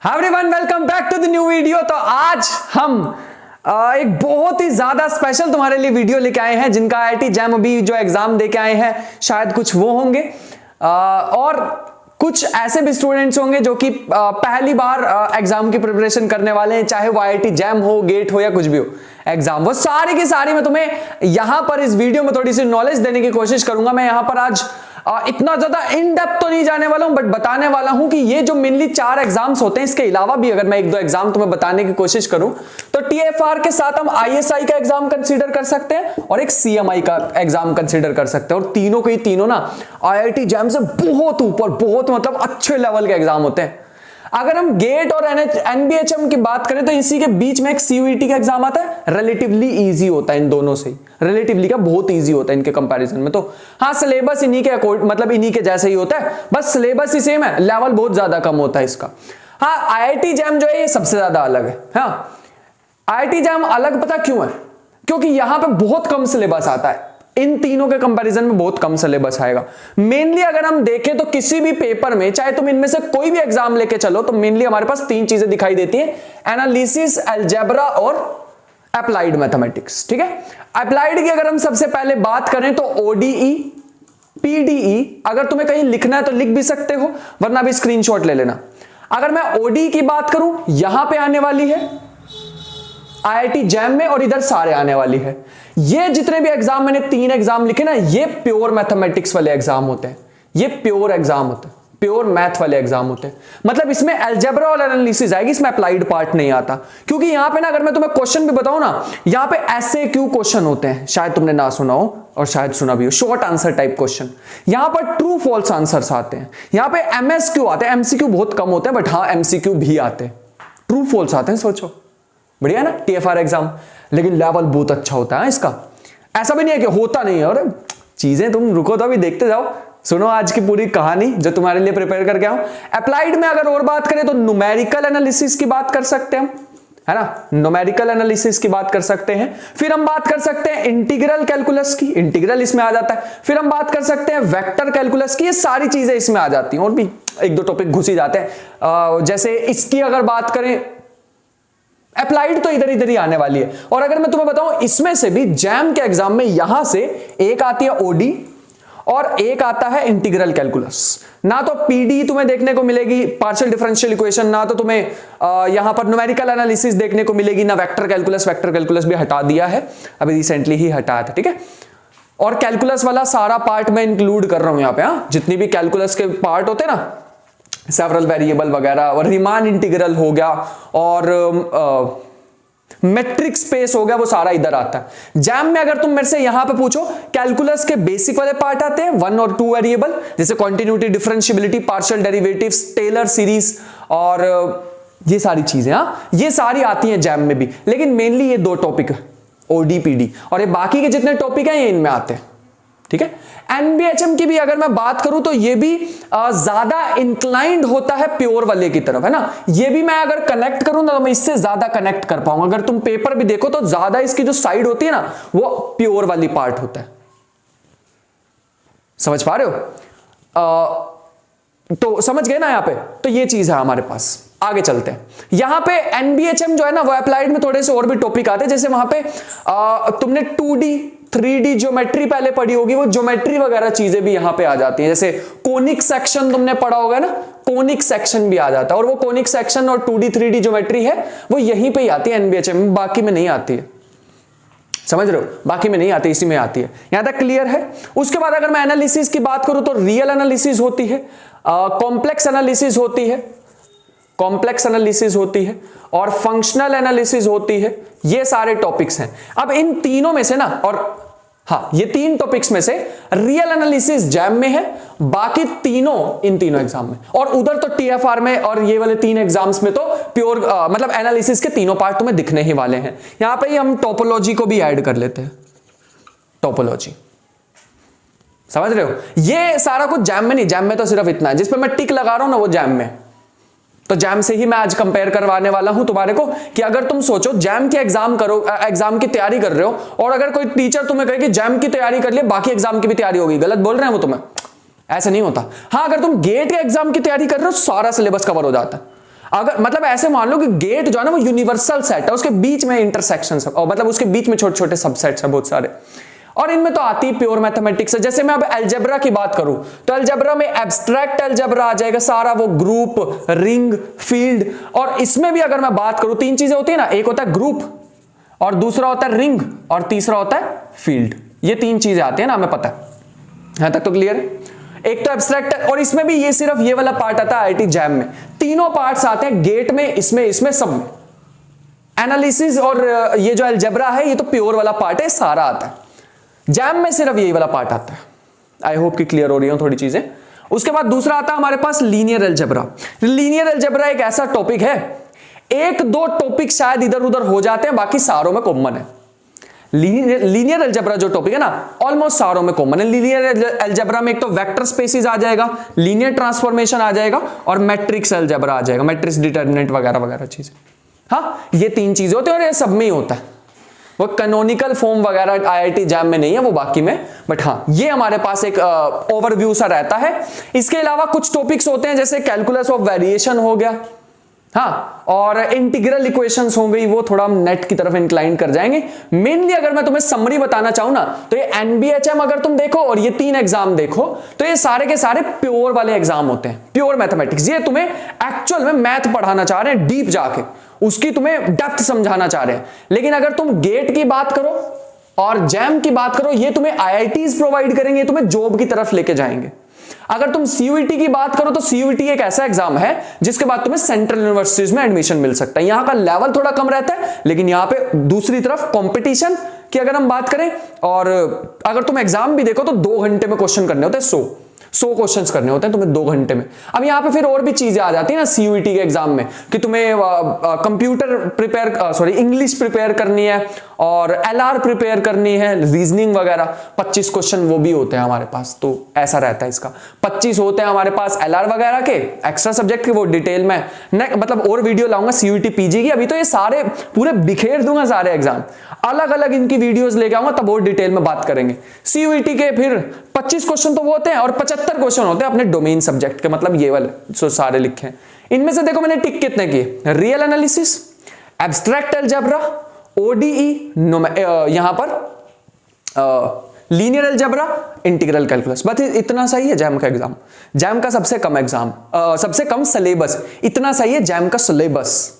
Everyone welcome back to the new video. तो आज हम एक बहुत ही ज्यादा स्पेशल तुम्हारे लिए वीडियो लेके आए हैं, जिनका IIT जैम अभी जो एग्जाम दे के आए हैं शायद कुछ वो होंगे और कुछ ऐसे भी स्टूडेंट्स होंगे जो कि पहली बार एग्जाम की प्रिपरेशन करने वाले हैं, चाहे वो IIT जैम हो, गेट हो या कुछ भी हो एग्जाम। वो सारी की सारी मैं तुम्हें यहां पर इस वीडियो में थोड़ी सी नॉलेज देने की कोशिश करूंगा। मैं यहां पर आज इतना ज्यादा इन डेप्थ तो नहीं जाने वाला हूं, बट बताने वाला हूं कि ये जो मेनली 4 एग्जाम्स होते हैं, इसके अलावा भी अगर मैं 1-2 एग्जाम तुम्हें बताने की कोशिश करूं तो TFR के साथ हम ISI का एग्जाम कंसीडर कर सकते हैं और एक CMI का एग्जाम कंसीडर कर सकते हैं। और तीनों के तीनों ना IIT जैम से बहुत ऊपर, बहुत मतलब अच्छे लेवल के एग्जाम होते हैं। अगर हम गेट और NBHM की बात करें तो इसी के बीच में एक CUET का एग्जाम आता है, रिलेटिवली इजी होता है इन दोनों से, रिलेटिवली का बहुत इजी होता है इनके कंपैरिजन में। तो हाँ, सिलेबस इन्हीं के मतलब इन्हीं के जैसे ही होता है, बस सिलेबस ही सेम है, लेवल बहुत ज्यादा कम होता है इसका। हाँ, IIT जैम जो है ये सबसे ज्यादा अलग है। हाँ, IIT जैम अलग पता क्यों है? क्योंकि यहां पे बहुत कम सिलेबस आता है, इन तीनों के कंपैरिजन में बहुत कम सिलेबस आएगा। मेनली अगर हम देखें तो किसी भी पेपर में, चाहे तुम इनमें से कोई भी एग्जाम लेके चलो, तो मेनली हमारे पास 3 चीजें दिखाई देती हैं, एनालिसिस, अलजेब्रा और अप्लाइड मैथमेटिक्स। ठीक है, अप्लाइड की अगर हम सबसे पहले बात करें तो ODE, PDE, अगर तुम्हें कहीं लिखना है तो लिख भी सकते हो, वरना भी स्क्रीनशॉट ले लेना। अगर मैं ODE की बात करूं, यहां पे आने वाली है IIT जैम में, और इधर सारे आने वाली है। ये जितने भी एग्जाम मैंने 3 एग्जाम लिखे ना, ये प्योर मैथमेटिक्स वाले एग्जाम होते हैं, ये प्योर एग्जाम होते हैं, प्योर मैथ वाले एग्जाम होते हैं। मतलब इसमें अलजेब्रा और एनालिसिस आएगी, इसमें अप्लाइड पार्ट नहीं आता। क्योंकि यहां पे ना, अगर मैं तुम्हें क्वेश्चन भी बताऊं ना, यहां पे SAQ क्वेश्चन होते हैं, शायद तुमने ना सुना हो और शायद सुना भी हो, शॉर्ट आंसर टाइप क्वेश्चन। यहां पर ट्रू फॉल्स आंसर्स आते हैं, यहां पे MSQ आते हैं, MCQ बहुत कम होते हैं, बट हाँ MCQ भी आते हैं, ट्रू फॉल्स आते हैं। सोचो, बढ़िया ना TFR एग्जाम, लेकिन लेवल बहुत अच्छा होता है इसका। ऐसा भी नहीं है कि होता नहीं है, और चीजें तुम रुको तो अभी देखते जाओ, सुनो आज की पूरी कहानी जो तुम्हारे लिए प्रिपेयर करके आऊं। अप्लाइड में अगर और बात करें तो न्यूमेरिकल एनालिसिस की बात कर सकते हैं हम, है ना, न्यूमेरिकल एनालिसिस की बात कर सकते हैं। फिर हम बात कर सकते हैं इंटीग्रल कैलकुलस की, इंटीग्रल इसमें आ जाता है। फिर हम बात कर सकते हैं वेक्टर कैलकुलस की, ये सारी चीजें इसमें आ जाती हैं, और भी 1-2 टॉपिक घुस ही जाते हैं। जैसे इसकी अगर बात करें, अप्लाइड तो इधर इधर ही आने वाली है। और अगर मैं तुम्हें बताऊं, इसमें से भी जैम के एग्जाम में यहां से एक आती है OD और एक आता है इंटीग्रल कैलकुलस। ना तो PD तुम्हें देखने को मिलेगी, पार्शियल डिफरेंशियल इक्वेशन, ना तो तुम्हें यहां पर न्यूमेरिकल एनालिसिस देखने को मिलेगी, ना वेक्टर कैलकुलस। वेक्टर कैलकुलस भी हटा दिया है, अभी रिसेंटली ही हटाया था। ठीक है, और कैलकुलस वाला सारा पार्ट मैं इंक्लूड कर रहा हूं यहां पे। हाँ, जितनी भी कैलकुलस के पार्ट होते हैं ना, सेवरल वेरिएबल वगैरह, और रीमान इंटीग्रल हो गया, और मेट्रिक स्पेस हो गया, वो सारा इधर आता है। जैम में अगर तुम मेरे से यहां पे पूछो, कैलकुलस के बेसिक वाले पार्ट आते हैं, 1 और 2 वेरिएबल, जैसे continuity, differentiability, partial derivatives, Taylor series, और ये सारी चीजें, हाँ ये सारी आती हैं जैम में भी। लेकिन मेनली ये 2 टॉपिक OD, PD, और ये बाकी के जितने टॉपिक हैं ये इनमें आते हैं। ठीक है, NBHM की भी अगर मैं बात करूं तो ये भी ज्यादा इंक्लाइंड होता है प्योर वाले की तरफ, है ना। ये भी मैं अगर कनेक्ट करूं ना तो मैं इससे ज्यादा कनेक्ट कर पाऊंगा। अगर तुम पेपर भी देखो तो ज्यादा इसकी जो साइड होती है ना, वो प्योर वाली पार्ट होता है। समझ पा रहे हो? तो समझ गए ना यहां पे? तो ये चीज है हमारे पास। आगे चलते हैं। यहां पे NBHM जो है ना, वो अप्लाइड में थोड़े से और भी टॉपिक आते हैं। जैसे वहां पे तुमने 2D 3D ज्योमेट्री पहले पढ़ी होगी, वो ज्योमेट्री वगैरह चीजें भी यहां पे आ जाती हैं। जैसे कोनिक सेक्शन तुमने पढ़ा होगा ना, कोनिक सेक्शन भी आ जाता है, और वो कोनिक सेक्शन और 2D 3D ज्योमेट्री है, वो यहीं पे ही आती है NBHM में, बाकी में नहीं आती है। समझ रहे हो? बाकी में नहीं आती, इसी में आती है। यहां तक क्लियर है? उसके बाद अगर मैं एनालिसिस की बात करूं तो रियल एनालिसिस होती है, कॉम्प्लेक्स एनालिसिस होती है, कॉम्प्लेक्स एनालिसिस होती है, और फंक्शनल एनालिसिस होती है। ये सारे टॉपिक्स हैं। अब इन तीनों में से ना, और हाँ, ये 3 टॉपिक्स में से रियल एनालिसिस जैम में है, बाकी तीनों इन तीनों एग्जाम में, और उधर तो TFR में और ये वाले 3 एग्जाम्स में तो प्योर मतलब एनालिसिस के तीनों पार्ट तुम्हें दिखने ही वाले हैं। यहां पे ही हम टोपोलॉजी को भी ऐड कर लेते हैं, टोपोलॉजी। समझ रहे हो? ये सारा कुछ जैम में नहीं, जैम में तो सिर्फ इतना है, जिस पे मैं टिक लगा रहा हूं ना, वो जैम में। तो जैम से ही मैं आज कंपेयर करवाने वाला हूं तुम्हारे को, कि अगर तुम सोचो जैम की एग्जाम की तैयारी कर रहे हो, और अगर कोई टीचर तुम्हें कहे कि जैम की तैयारी कर लिए, बाकी एग्जाम की भी तैयारी होगी, गलत बोल रहे हैं वो तुम्हें। ऐसा नहीं होता। हाँ, अगर तुम गेट के एग्जाम की तैयारी कर रहे हो, सारा सिलेबस कवर हो जाता है। अगर मतलब ऐसे मान लो कि गेट जो है ना वो यूनिवर्सल सेट है, उसके बीच में इंटरसेक्शन और मतलब उसके बीच में छोटे छोटे सबसेट्स है बहुत सारे, और इनमें तो आती है प्योर मैथमेटिक्स है। जैसे मैं अब अलजेब्रा की बात करूं तो अलजेब्रा में एब्स्ट्रैक्ट अलजेब्रा आ जाएगा सारा, वो ग्रुप, रिंग, फील्ड। और इसमें भी अगर मैं बात करूं, तीन चीजें होती है ना, एक होता है ग्रुप, और दूसरा होता है रिंग, और तीसरा होता है फील्ड। ये तीन चीजें आती है ना, हमें पता है, यहां तक तो क्लियर है। एक तो एब्स्ट्रैक्ट, और इसमें भी ये सिर्फ ये वाला पार्ट आता है आईआईटी जैम में। तीनों पार्ट्स आते हैं गेट में, इसमें सब में। एनालिसिस और ये जो अलजेब्रा है ये तो प्योर वाला पार्ट है, सारा आता है। जैम में सिर्फ यही वाला पार्ट आता है। आई होप कि क्लियर हो रही हो थोड़ी चीजें। उसके बाद दूसरा आता है हमारे पास लीनियर अलजेब्रा। लीनियर अलजेब्रा एक ऐसा टॉपिक है, एक दो टॉपिक शायद इधर उधर हो जाते हैं, बाकी सारों में कॉमन है। लीनियर अलजेब्रा जो टॉपिक है ना, ऑलमोस्ट सारों में कॉमन है। लीनियर अलजेब्रा में एक तो वेक्टर स्पेसिस आ जाएगा, लीनियर ट्रांसफॉर्मेशन आ जाएगा, और मैट्रिक्स अलजेब्रा आ जाएगा, मैट्रिक्स डिटर्मिनेंट वगैरह वगैरह चीजें। हाँ, ये तीन चीजें होती है और ये सब में ही होता है। वो कैनोनिकल फॉर्म वगैरह आईआईटी जैम में नहीं है, वो बाकी में, बट हाँ ये हमारे पास एक ओवरव्यू सा रहता है। इसके अलावा कुछ टॉपिक्स होते हैं जैसे कैलकुलस ऑफ वेरिएशन हो गया, हाँ, और इंटीग्रल इक्वेशंस हो गई, वो थोड़ा हम नेट की तरफ इंक्लाइन कर जाएंगे। मेनली अगर मैं तुम्हें समरी बताना चाहूं ना, तो ये एनबीएचएम अगर तुम देखो और ये तीन एग्जाम देखो, तो ये सारे के सारे प्योर वाले एग्जाम होते हैं, प्योर मैथमेटिक्स। ये तुम्हें एक्चुअल में मैथ पढ़ाना चाह रहे हैं, डीप जाके उसकी तुम्हें डेप्थ समझाना चाह रहे हैं। लेकिन अगर तुम गेट की बात करो और जैम की बात करो, ये तुम्हें आईआईटीज प्रोवाइड करेंगे, तुम्हें जॉब की तरफ लेके जाएंगे। अगर तुम सीयूईटी की बात करो तो सीयूईटी एक ऐसा एग्जाम है जिसके बाद तुम्हें सेंट्रल यूनिवर्सिटीज में एडमिशन मिल सकता है। यहां का लेवल थोड़ा कम रहता है, लेकिन यहां पे दूसरी तरफ कंपटीशन की अगर हम बात करें, और अगर तुम एग्जाम भी देखो तो 2 घंटे में क्वेश्चन करने होते हैं, 100 क्वेश्चंस करने होते हैं तुम्हें 2 घंटे में। अब यहाँ पे फिर और भी चीजें आ जाती है ना सीयूईटी के एग्जाम में, कि तुम्हें कंप्यूटर प्रिपेयर इंग्लिश प्रिपेयर करनी है, और एलआर प्रिपेयर करनी है, रीजनिंग वगैरह। 25 क्वेश्चन वो भी होते हैं हमारे पास, तो ऐसा रहता है इसका। 25 होते हैं हमारे पास एलआर वगैरह के, एक्स्ट्रा सब्जेक्ट के, वो डिटेल में मतलब और वीडियो लाऊंगा सीयूईटी पीजी की। अभी तो ये सारे पूरे बिखेर दूंगा, सारे एग्जाम अलग अलग इनकी वीडियोस लेके आऊंगा, तब और डिटेल में बात करेंगे। सीयूईटी के फिर 25 क्वेश्चन तो वो होते हैं, और 75 क्वेश्चन होते हैं अपने डोमेन सब्जेक्ट के, मतलब ये वाले जो सारे लिखे हैं। इनमें से देखो मैंने टिक कितने किए, real analysis, abstract algebra, ODE, यहां पर लीनियर अलजेब्रा, इंटीग्रल कैलकुलस। बस इतना सही है जैम का एग्जाम। जैम का सबसे कम एग्जाम, सबसे कम सिलेबस, इतना सही है जैम का सिलेबस।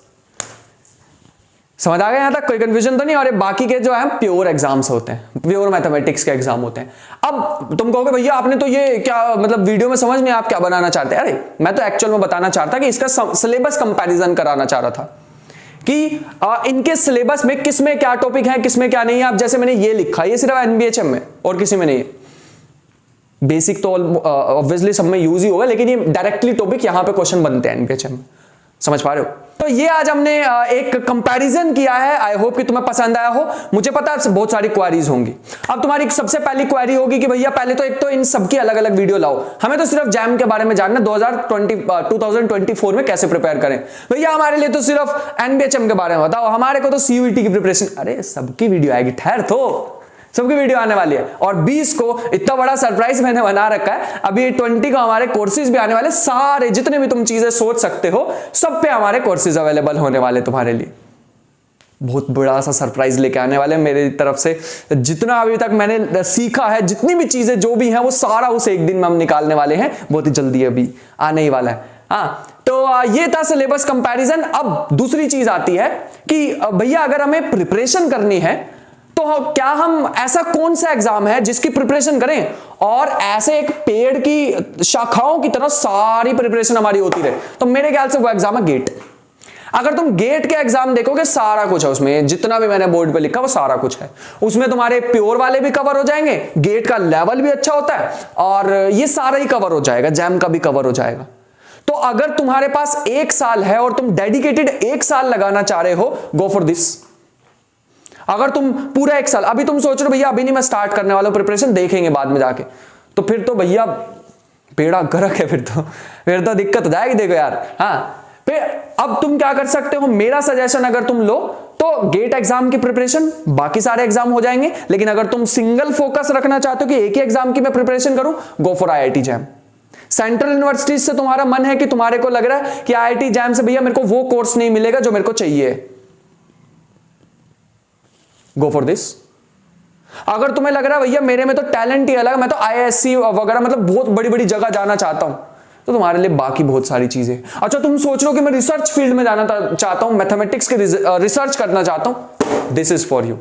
समझ आ गया यहां तक? कोई कंफ्यूजन तो नहीं? और बाकी के जो है प्योर एग्जाम्स होते हैं, प्योर मैथमेटिक्स के एग्जाम होते हैं। अब तुम कहोगे भैया आपने तो ये क्या मतलब वीडियो में समझ नहीं, आप क्या बनाना चाहते हैं? अरे मैं तो एक्चुअल में बताना चाहता कि इसका सिलेबस कंपैरिजन कराना चाह रहा था कि इनके सिलेबस में किस में क्या टॉपिक है, किस में क्या नहीं है। अब जैसे मैंने ये लिखा, ये सिर्फ एनबीएचएम में और किसी में नहीं है। बेसिक तो ऑब्वियसली सब में यूज ही होगा, लेकिन ये डायरेक्टली टॉपिक यहां पे क्वेश्चन बनते हैं एनबीएचएम में। समझ पा रहे हो? तो ये आज हमने एक कंपैरिजन किया है। आई होप कि तुम्हें पसंद आया हो। मुझे पता है बहुत सारी क्वेरीज होंगी। अब तुम्हारी सबसे पहली क्वेरी होगी कि भैया पहले तो एक तो इन सबकी अलग अलग वीडियो लाओ, हमें तो सिर्फ जैम के बारे में जानना 2024 में कैसे प्रिपेयर करें। भैया हमारे लिए तो सिर्फ एनबीएचएम के बारे में बताओ, हमारे को तो सीयूईटी की प्रिपरेशन। अरे सबकी वीडियो आएगी, ठहर तो, सबकी वीडियो आने वाली है। और 20 को इतना बड़ा सरप्राइज मैंने बना रखा है। अभी 20 को हमारे कोर्सेज भी आने वाले, सारे जितने भी तुम चीजें सोच सकते हो सब पे हमारे कोर्सेज अवेलेबल होने वाले तुम्हारे लिए। बहुत बड़ा सा सरप्राइज लेके आने वाले मेरी तरफ से। जितना अभी तक मैंने सीखा है, जितनी भी चीजें जो भी हैं, वो सारा उस एक दिन में हम निकालने वाले हैं। बहुत ही जल्दी अभी आने ही वाला है। हाँ, तो ये था सिलेबस कंपैरिजन। अब दूसरी चीज आती है कि भैया अगर हमें प्रिपरेशन करनी है तो क्या हम ऐसा कौन सा एग्जाम है जिसकी प्रिपरेशन करें और ऐसे एक पेड़ की शाखाओं की तरह सारी प्रिपरेशन हमारी होती रहे? तो मेरे ख्याल से वो एग्जाम है गेट। अगर तुम गेट के एग्जाम देखोगे, सारा कुछ है उसमें, जितना भी मैंने बोर्ड पे लिखा वो सारा कुछ है उसमें। तुम्हारे प्योर वाले भी कवर हो जाएंगे, गेट का लेवल भी अच्छा होता है, और ये सारा ही कवर हो जाएगा, जैम का भी कवर हो जाएगा। तो अगर तुम्हारे पास 1 साल है और तुम डेडिकेटेड 1 साल लगाना चाह रहे हो, गो फॉर दिस। अगर तुम पूरा 1 साल, अभी तुम सोच रहे हो भैया अभी नहीं मैं स्टार्ट करने वाला हूं, प्रिपरेशन देखेंगे बाद में जाके, तो फिर तो भैया बेड़ा गर्क है, फिर तो दिक्कत हो जाएगी। देखो यार, हाँ, फिर अब तुम क्या कर सकते हो, मेरा सजेशन अगर तुम लो तो गेट एग्जाम की प्रिपरेशन, बाकी सारे एग्जाम हो जाएंगे। लेकिन अगर तुम सिंगल फोकस रखना चाहते हो कि एक ही एग्जाम की मैं प्रिपरेशन करूं, go for IIT jam. Central universities से तुम्हारा मन है कि तुम्हारे को लग रहा है कि IIT जैम से भैया मेरे को वो कोर्स नहीं मिलेगा जो मेरे को चाहिए, गो फॉर दिस। अगर तुम्हें लग रहा है भैया मेरे में तो टैलेंट ही अलग है, मैं तो IISc वगैरह मतलब बहुत बड़ी बड़ी जगह जाना चाहता हूं, तो तुम्हारे लिए बाकी बहुत सारी चीजें। अच्छा तुम सोच रहे हो कि मैं रिसर्च फील्ड में जाना चाहता हूं, मैथमेटिक्स के रिसर्च करना चाहता हूं, this is for you.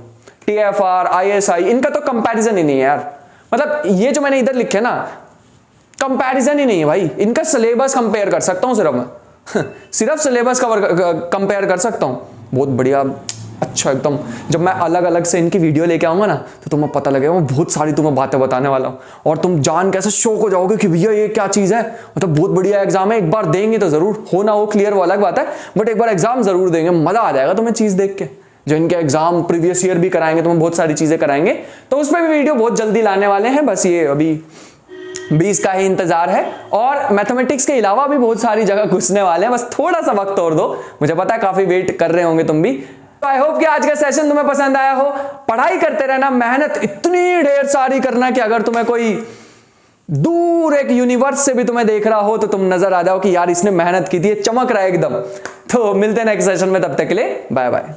TFR, ISI इनका तो कंपैरिजन ही नहीं है यार। मतलब ये जो मैंने इधर लिखे ना, कंपैरिजन ही नहीं है भाई। इनका सिलेबस कंपेयर कर सकता हूं सिर्फ मैं सिर्फ सिलेबस कंपेयर कर सकता हूं। बहुत बढ़िया, अच्छा एकदम। जब मैं अलग अलग से इनकी वीडियो लेके आऊंगा ना तो तुम्हें पता लगेगा, मैं बहुत सारी तुम्हें बातें बताने वाला हूं और तुम जान कैसे शौक हो जाओगे कि भैया ये क्या चीज है। मतलब बहुत बढ़िया एग्जाम है, एक बार देंगे तो जरूर, हो ना हो क्लियर वो अलग बात है, बट एक बार एग्जाम जरूर देंगे, मजा आ जाएगा तुम्हें चीज देख के। जो इनके एग्जाम प्रीवियस ईयर भी कराएंगे, तुम्हें बहुत सारी चीजें कराएंगे, तो उस पर भी वीडियो बहुत जल्दी लाने वाले हैं। बस ये अभी 20 का ही इंतजार है, और मैथमेटिक्स के अलावा भी बहुत सारी जगह घुसने वाले हैं, बस थोड़ा सा वक्त और दो। मुझे पता है काफी वेट कर रहे होंगे तुम भी। आई होप कि आज का सेशन तुम्हें पसंद आया हो। पढ़ाई करते रहना, मेहनत इतनी ढेर सारी करना कि अगर तुम्हें कोई दूर एक यूनिवर्स से भी तुम्हें देख रहा हो तो तुम नजर आ जाओ कि यार इसने मेहनत की थी, चमक रहा है एकदम। तो मिलते हैं नेक्स्ट सेशन में, तब तक के लिए बाय बाय।